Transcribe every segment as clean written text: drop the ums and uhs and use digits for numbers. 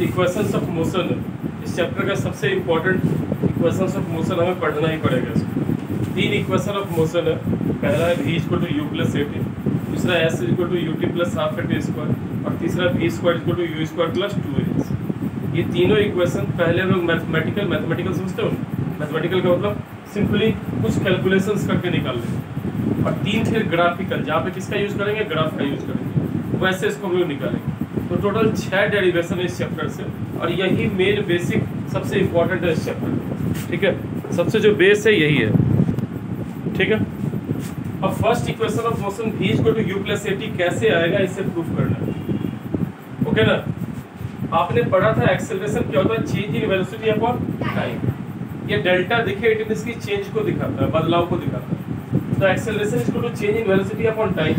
Equations of motion इस chapter का सबसे इम्पोर्टेंट इक्वेशंस ऑफ मोशन हमें पढ़ना ही पड़ेगा इसको। 3 इक्वेशन ऑफ मोशन है। पहला है v equal to u plus a t, दूसरा s equal to u t plus half a t square, और तीसरा v square equal to u square plus 2a। ये तीनों इक्वेशन पहले हम लोग मैथमेटिकल समझते हो। मैथमेटिकल का मतलब सिंपली कुछ कैलकुलेशंस करके निकाल लेंगे, और 3 फिर ग्राफिकल, जहाँ पे किसका यूज करेंगे, ग्राफ का यूज करेंगे, वैसे इसको हम लोग निकालेंगे। तो टोटल 6 डेरिवेशन है इस चैप्टर से, और यही मेन बेसिक सबसे इम्पोर्टेंट है इस चैप्टर। ठीक है, सबसे जो बेस है यही है। ठीक है, अब first equation of motion v equal to u plus a t कैसे आएगा, इसे प्रूफ करना है। ओके ना, आपने पढ़ा था एक्सेलरेशन क्या होता है, change in velocity upon time. ये डेल्टा दिखे इट इसकी चेंज को दिखाता है, बदलाव को दिखाता है। तो acceleration equal to change in velocity upon time.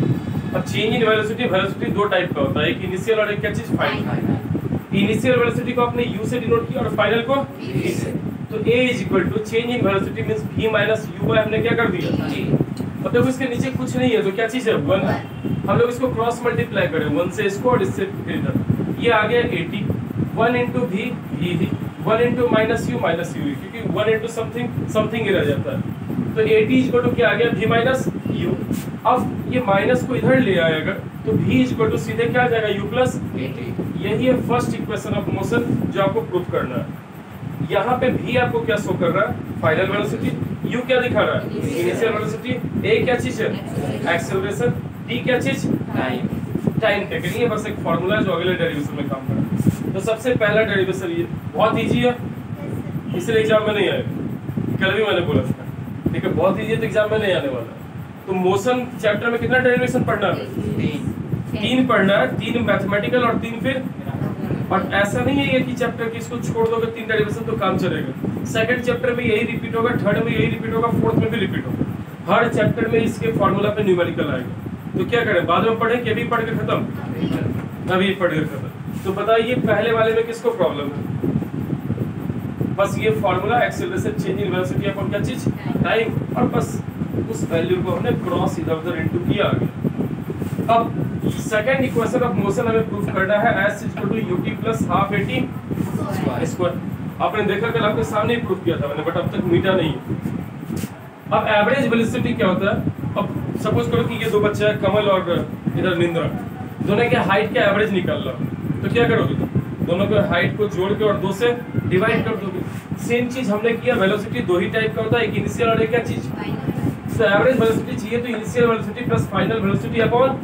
अब चेंज इन वेलोसिटी 2 टाइप का होता है, एक इनिशियल और एक क्या चीज, फाइनल। इनिशियल वेलोसिटी को आपने u से डिनोट किया और फाइनल को v से। तो a is equal to change in velocity means v minus u by हमने क्या कर दिया g। अब देखो इसके नीचे कुछ नहीं है तो क्या चीज है, 1। हम लोग इसको क्रॉस मल्टीप्लाई करें, 1 से इसको और इससे फिर इधर, ये आ गया 80। 1 into v v, 1 into minus u minus u, क्योंकि 1 इंटू समथिंग ही रह जाता है। तो 80 इक्वल टू क्या आ गया, v माइनस u। अब ये माइनस को इधर ले आएगा तो v इक्वल टू सीधे क्या आ जाएगा, u प्लस 80। यही है फर्स्ट इक्वेशन ऑफ मोशन जो आपको प्रूफ करना है। यहाँ पे v आपको क्या शो कर रहा है, फाइनल वेलोसिटी, u क्या दिखा रहा है, इनिशियल वेलोसिटी, a क्या चीज है, एक्सेलरेशन, t क्या चीज, टाइम टेकन। ये बस एक फार्मूला है जो अगले डेरिवेशन में काम कर रहा है। तो सबसे पहला डेरिवेशन ये बहुत इजी है, इसलिए एग्जाम में नहीं आएगा, कल भी मैंने बोला था। ठीक है, बहुत इजी है तो एग्जाम में नहीं आने वाला। तो मोशन चैप्टर में कितना डेरिवेशन पढ़ना है, 3 पढ़ना है, 3 मैथमेटिकल और 3 फिर। और ऐसा नहीं है कि चैप्टर की इसको छोड़ दोगे 3 डेरिवेशन तो काम चलेगा। सेकंड चैप्टर में यही रिपीट होगा, थर्ड में यही रिपीट होगा, फोर्थ में भी रिपीट होगा। हर चैप्टर में इसके फॉर्मूला पे न्यूमेरिकल आएगा। तो क्या करें, बाद में पढ़ें कि अभी पढ़ के खत्म, अभी पढ़ के खत्म। तो बताइए पहले वाले में किसको प्रॉब्लम है, बस ये formula acceleration change in velocity upon क्या चीज, टाइम, और बस उस वैल्यू को हमने क्रॉस इधर उधर इनटू किया आगे। अब सेकंड इक्वेशन ऑफ मोशन हमें प्रूफ करना है, s equal to ut plus half a t square. आपने देखा कल आपके सामने ही प्रूफ किया था मैंने, बट अब तक मीटा नहीं। अब एवरेज वेलोसिटी क्या होता है, अब सपोज करो कि ये 2 बच्चे हैं, कमल और इधर निंद्रा, दोनों के हाइट का एवरेज निकाल लो। तो क्या करोगे, दोनों के हाइट को जोड़ के और 2 से डिवाइड कर दोगे। सेम चीज हमने किया, वेलोसिटी 2 ही टाइप का होता है, एक इनिशियल और एक क्या चीज। तो एवरेज वेलोसिटी चाहिए तो initial velocity plus final velocity upon,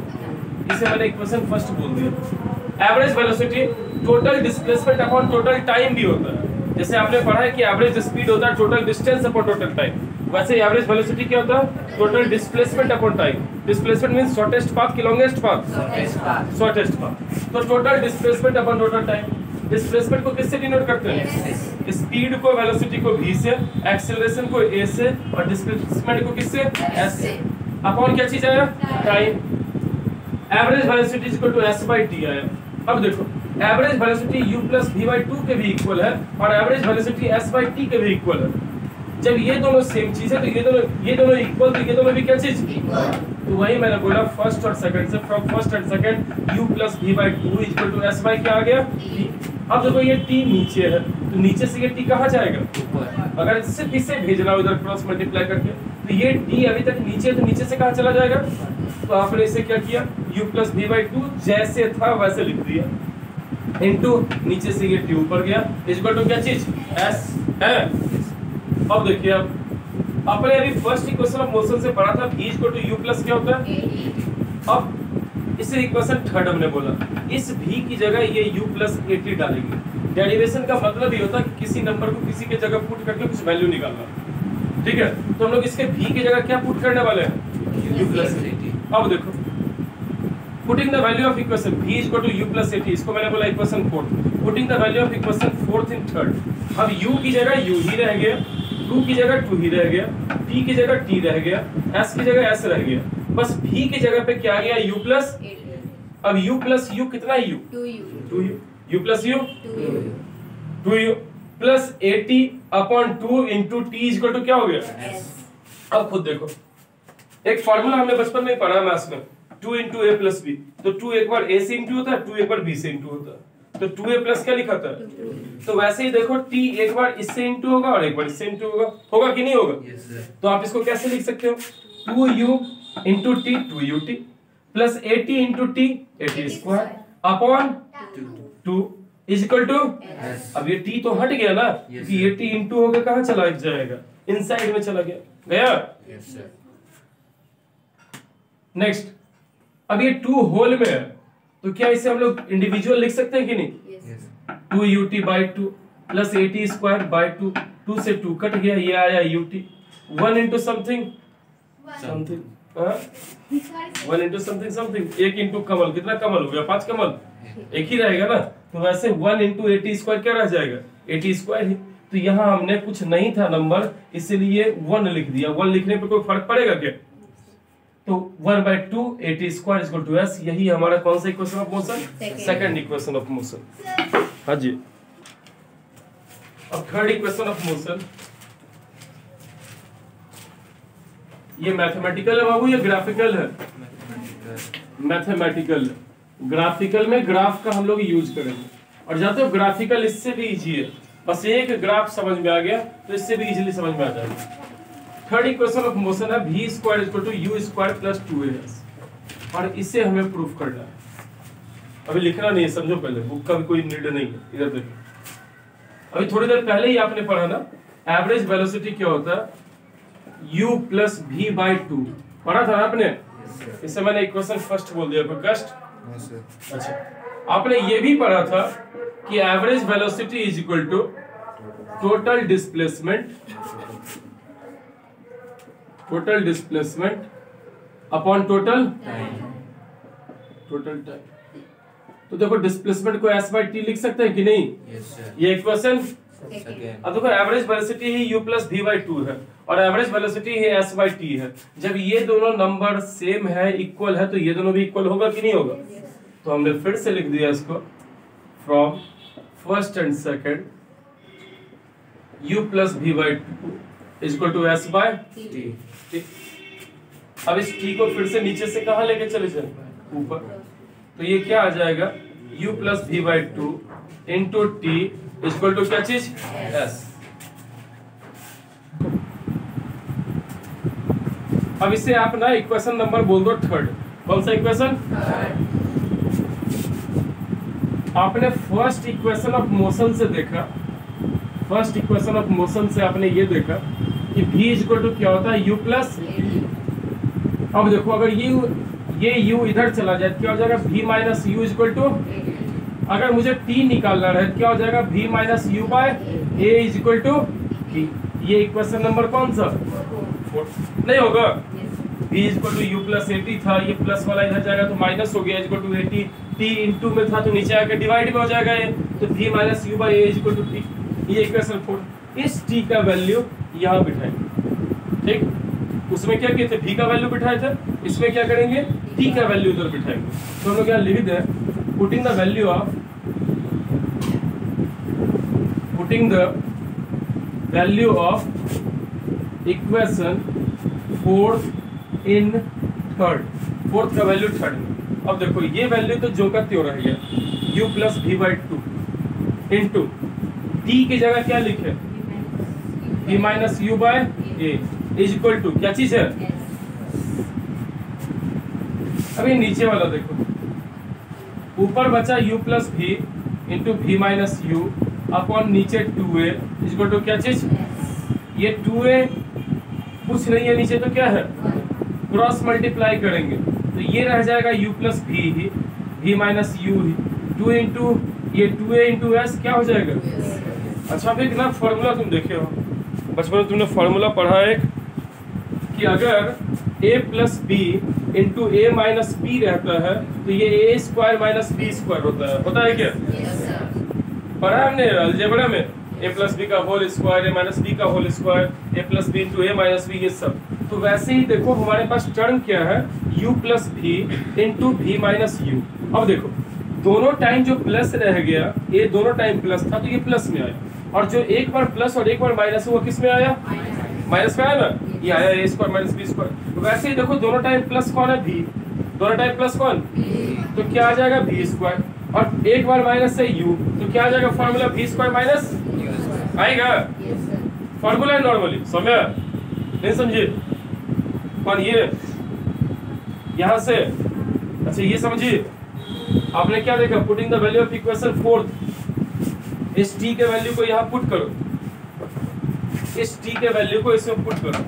इसे मैंने इक्वेशन फर्स्ट बोल दिया। Average velocity total displacement upon total time भी होता है। जैसे आपने पढ़ा है कि एवरेज स्पीड होता है total distance upon total time, वैसे एवरेज वेलोसिटी क्या होता है, total displacement upon time. Displacement means shortest path की लॉन्गेस्ट पाथ, शॉर्टेस्ट पाथ। तो total displacement upon total time. Displacement को किससे डिनोट करते हैं, स्पीड को, वेलोसिटी को v से, एक्सेलरेशन को a से, और डिस्प्लेसमेंट को किससे, s से। अपॉन क्या चीज आया, time. Average velocity equal to s by t आया। अब देखो average velocity u plus v by 2 के भी इक्वल है, और average velocity s by t के भी इक्वल है। जब ये दोनों सेम चीज है तो ये दोनों इक्वल, तो ये दोनों भी क्या चीज, तो वही मैंने बोला फर्स्ट और सेकंड से, from first and second u plus v by 2 equal to s by क्या आ गया, t। अब देखो ये t नीचे है तो नीचे से ये t कहाँ जाएगा, अगर सिर्फ इसे भेजना हो इधर क्रॉस मल्टीप्लाई करके, तो ये t अभी तक नीचे है तो नीचे से कहाँ चला जाएगा। तो आपने इसे क्या किया, u प्लस v बाय 2 जैसे था वैसे लिख दिया, इनटू नीचे से ये t ऊपर गया, इक्वल टू क्या चीज, s है। अब देखिए, अब आपने अभी फर्स्ट इक्वेशन ऑफ मोशन से पढ़ा था v equal to u plus क्या होता है। अब इसे इक्वेशन थर्ड हमने बोला, इस v की जगह ये u प्लस 80 डालेंगे। डेरिवेशन का मतलब ये होता है कि किसी नंबर को किसी के जगह पुट करके कुछ वैल्यू निकालना। ठीक है, तो हम लोग इसके v की जगह क्या पुट करने वाले हैं, u प्लस 80। अब देखो putting the value of equation v equal to u plus 80, इसको मैंने बोला equation fourth. Putting the value of equation fourth in third. अब u की जगह u ही रह गया, 2 की जगह 2 ही रह गया, t की जगह t रह गया, s की जगह s रह गया, बस v की जगह पे क्या आ गया, u प्लस। अब u प्लस u कितना है, u plus u 2u plus 80 upon 2 into t equal to क्या हो गया। अब खुद देखो, एक फॉर्मूला हमने बचपन में पढ़ा मैथ्स में, 2 इंटू ए प्लस बी। तो 2 एक बार a से इंटू होता है, 2 एक बार b से इंटू होता है। तो 2a प्लस क्या लिखा था? तो वैसे ही देखो t एक बार इससे इंटू होगा और एक बार इससे इंटू होगा कि नहीं होगा? तो आप इसको कैसे लिख सकते हो? 2u into t 2ut plus 80 into t 80 square upon 2 is equal to. अब ये t तो हट गया ना, कि 80 इंटू होगा कहाँ चला जाएगा? इनसाइड में चला गया। नेक्स्ट, अब ये 2 होल में है तो क्या इसे हम लोग इंडिविजुअल लिख सकते हैं कि नहीं? 2ut by 2 plus 80 square by 2, 2 से 2 कट गया, ये आया ut 1 into something something 1 into something something, 1 into कमल, कितना कमल हो गया? 5 कमल, एक ही रहेगा ना। तो वैसे 1 इंटू 80 स्क्वायर क्या रह जाएगा? 80 स्क्वायर ही। तो यहाँ हमने कुछ नहीं था नंबर, इसलिए 1 लिख दिया। 1 लिखने पे कोई फर्क पड़ेगा क्या? तो 1/2 80 स्क्वायर इक्वल टू s, यही हमारा कौन सा equation of motion? Second equation of motion. हाँ जी। अब थर्ड इक्वेशन ऑफ मोशन, ये मैथमेटिकल है बाबू या ग्राफिकल है? मैथमेटिकल। ग्राफिकल में ग्राफ का हम लोग यूज करेंगे, और जाते हो ग्राफिकल इससे भी इजी है, बस एक ग्राफ समझ में आ गया तो इससे भी इजीली समझ में आ जाएगा। थर्ड इक्वेशन ऑफ मोशन है v square equal to u square plus 2as, और इसे हमें प्रूफ करना है। अभी लिखना नहीं है, समझो पहले, बुक का भी कोई नीड नहीं है। इधर देखो, अभी थोड़ी देर पहले ही आपने पढ़ा ना, एवरेज वेलोसिटी क्या होता है? u प्लस v बाई 2 पढ़ा था ना आपने? इससे मैंने इक्वेशन फर्स्ट बोल दिया, कोई कष्ट? अच्छा, आपने ये भी पढ़ा था कि average velocity is equal to total displacement upon total time. तो देखो डिस्प्लेसमेंट को s बाई टी लिख सकते हैं कि नहीं? ये इक्वेशन। अब देखो average velocity he u plus v by 2 है, और average velocity he s by T है। जब ये दोनों नंबर सेम है, इक्वल है, तो ये दोनों भी इक्वल होगा कि नहीं होगा? तो हमने फिर से लिख दिया इसको, from first and second u plus v by 2 is equal to s by t. अब इस t को फिर से नीचे से कहां लेके चले जाए? ऊपर। तो ये क्या आ जाएगा? u plus v by 2 into t equal to क्या चीज? s। अब इसे आप ना इक्वेशन नंबर बोल दो थर्ड। कौन सा इक्वेशन? आपने फर्स्ट इक्वेशन ऑफ मोशन से देखा, फर्स्ट इक्वेशन ऑफ मोशन से आपने ये देखा कि v इक्वल टू क्या होता है? u plus. अब देखो अगर ये u इधर चला जाए क्या हो जाएगा? v minus u equal to, अगर मुझे t निकालना रहे क्या हो जाएगा? v minus u by a is equal to t। ये इक्वेशन नंबर कौन सा? 4 नहीं होगा? v equal to u plus 80 था, ये प्लस वाला इधर जाएगा तो माइनस हो गया, इक्वल टू 80, t इंटू में था तो नीचे आकर डिवाइड में हो जाएगा ये, तो v minus u by a is equal to t। ये इक्वेशन 4। इस t का वैल्यू यहाँ बिठाएंगे, ठीक? उसमें क्या किए थे? v का वैल्यू बिठाए थे, इसमें क्या करेंगे? t का वैल्यू उधर बिठाएंगे। तो हम लोग यहाँ लिख दें, putting the value of equation fourth in third, fourth का वैल्यू थर्ड में। अब देखो ये वैल्यू तो जो का त्यों रह गया, u plus v by 2 into t की जगह क्या लिखे? v minus u by a is equal to क्या चीज है? अभी नीचे वाला देखो, ऊपर बचा u plus v into v minus u upon नीचे 2a इज इक्वल टू क्या चीज? ये 2a कुछ नहीं है, नीचे तो क्या है? क्रॉस मल्टीप्लाई करेंगे तो ये रह जाएगा u प्लस v ही, v माइनस u ही, 2 इंटू ये 2a इंटू s क्या हो जाएगा? अच्छा अब एक ना फॉर्मूला तुम देखे हो, बचपन में तुमने फॉर्मूला पढ़ा है कि अगर a plus B into A minus B रहता है तो ये a square minus B square होता है क्या? पढ़ा है हमने अलजेब्रा में, a प्लस बी का whole square, a minus B का whole square, a plus B into A minus B, ये सब। तो वैसे ही देखो हमारे पास टर्म क्या है? u प्लस भी इंटू भी माइनस यू। अब देखो दोनों टाइम जो प्लस रह गया, ये दोनों टाइम प्लस था तो ये प्लस में आया, और जो एक बार प्लस और एक बार माइनस हुआ किस में आया? माइनस में आया ना, ये आया a square minus B square. तो वैसे ही देखो दोनों टाइम प्लस कौन है? v। दोनों टाइम प्लस कौन? तो क्या आ जाएगा? v square. और एक बार माइनस से u, तो क्या आ जाएगा फॉर्मूला v स्क्वायर माइनस आएगा। फॉर्मूला है नॉर्मली, समझे नहीं समझे? और ये यहाँ से, अच्छा ये समझिए, आपने क्या देखा, putting the value of equation fourth, इस t के वैल्यू को यहाँ पुट करो, इस t के वैल्यू को इसमें पुट करो।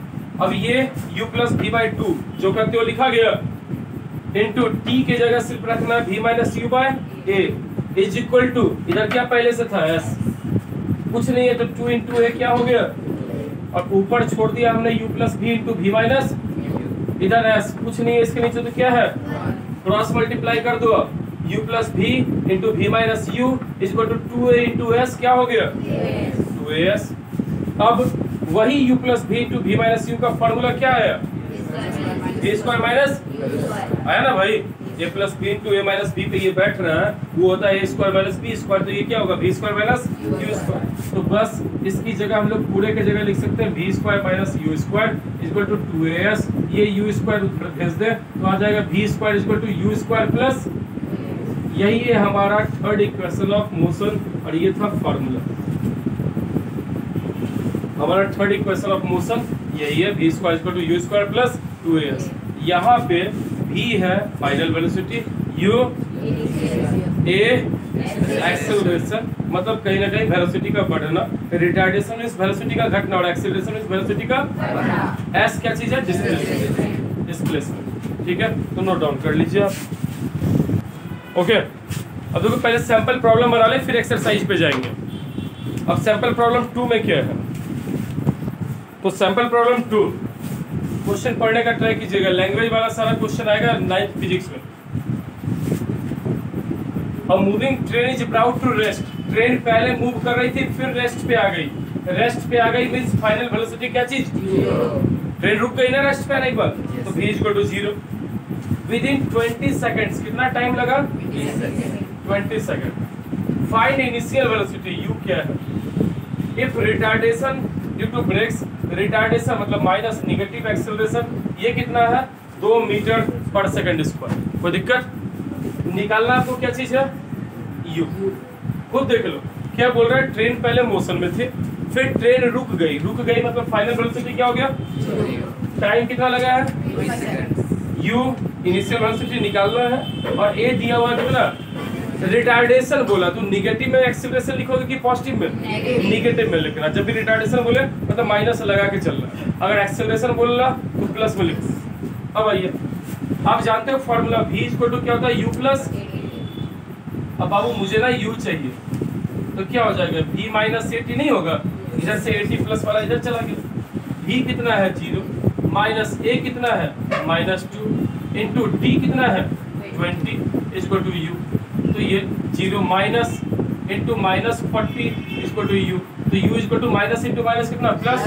अब ये u प्लस v बाई 2 जो करते हो लिखा गया, इंटू t के जगह सिर्फ रखना v minus u by a is equal to, इधर क्या पहले से था s, कुछ नहीं है तो 2 इंटू a क्या हो गया, और ऊपर छोड़ दिया हमने u plus v into v minus, इधर s कुछ नहीं है, इसके नीचे तो क्या है, क्रॉस मल्टीप्लाई कर दो, u plus v into v minus u is equal to 2a into s क्या हो गया 2as। अब वही u plus v into v minus u का फॉर्मूला क्या आया, v स्क्वायर माइनस आया ना भाई, a plus b into a minus b पे ये बैठ रहा है, वो होता है a square minus b square, तो ये क्या होगा v square minus u square. तो बस इसकी जगह हम लोग पूरे के जगह लिख सकते हैं v square minus u square equal to 2as, ये u स्क्वायर ऊपर भेज दे तो आ जाएगा v square equal to u square plus, यही है हमारा थर्ड इक्वेशन ऑफ मोशन, और ये था फॉर्मूला हमारा थर्ड इक्वेशन ऑफ मोशन, यही है v square equal to u square plus 2as। यहाँ पे v है final velocity, u a acceleration, मतलब कहीं ना कहीं वेलोसिटी का बढ़ना, रिटार्डेशन मींस वेलोसिटी का घटना, और एक्सेलरेशन मींस वेलोसिटी का बढ़ना। s क्या चीज है, डिस्प्लेसमेंट, ठीक है, तो नोट डाउन कर लीजिए आप। ओके, अब देखो पहले सैंपल प्रॉब्लम बना ले, फिर एक्सरसाइज पे जाएंगे। अब सैंपल प्रॉब्लम 2 में क्या है, तो सैंपल प्रॉब्लम 2 क्वेश्चन पढ़ने का ट्राई कीजिएगा, लैंग्वेज वाला सारा क्वेश्चन आएगा 9th फिजिक्स में। अब moving train is about to rest, train पहले मूव कर रही थी फिर रेस्ट पे आ गई, रेस्ट पे आ गई मींस फाइनल वेलोसिटी क्या चीज, ट्रेन रुक गई ना रेस्ट पे नहीं बन, तो v equal to 0 within 20 seconds, कितना टाइम लगा 20 second. Find initial velocity u क्या है, if retardation due to brakes, retardation मतलब माइनस नेगेटिव एक्सेलरेशन, ये कितना है 2 मीटर पर सेकंड स्क्वायर, कोई दिक्कत, निकालना आपको क्या चीज है u, खुद देख लो क्या बोल रहा है, ट्रेन पहले मोशन में थी फिर ट्रेन रुक गई मतलब फाइनल वेलोसिटी क्या हो गया, टाइम कितना लगा है u, इनिशियल वेलोसिटी निकालना है, और a दिया हुआ कितना, रिटार्डेशन बोला तो निगेटिव में एक्सेलरेशन लिखोगे कि पॉजिटिव में, निगेटिव में लिखना, जब भी रिटार्डेशन बोले मतलब माइनस लगा के चलना, अगर एक्सेलरेशन बोलना तो प्लस में लिखो। अब आइए, आप जानते हो फॉर्मूला v इक्वल टू क्या होता है u प्लस, अब बाबू मुझे ना u चाहिए, तो क्या हो जाएगा v माइनस 80 नहीं होगा, इधर से 80 प्लस वाला इधर चला गया, v कितना है 0 माइनस a कितना है माइनस 2 इंटू d कितना है 20 इक्वल टू u, तो ये 0 minus into minus 40 equal to u, तो u equal to minus into minus कितना प्लस,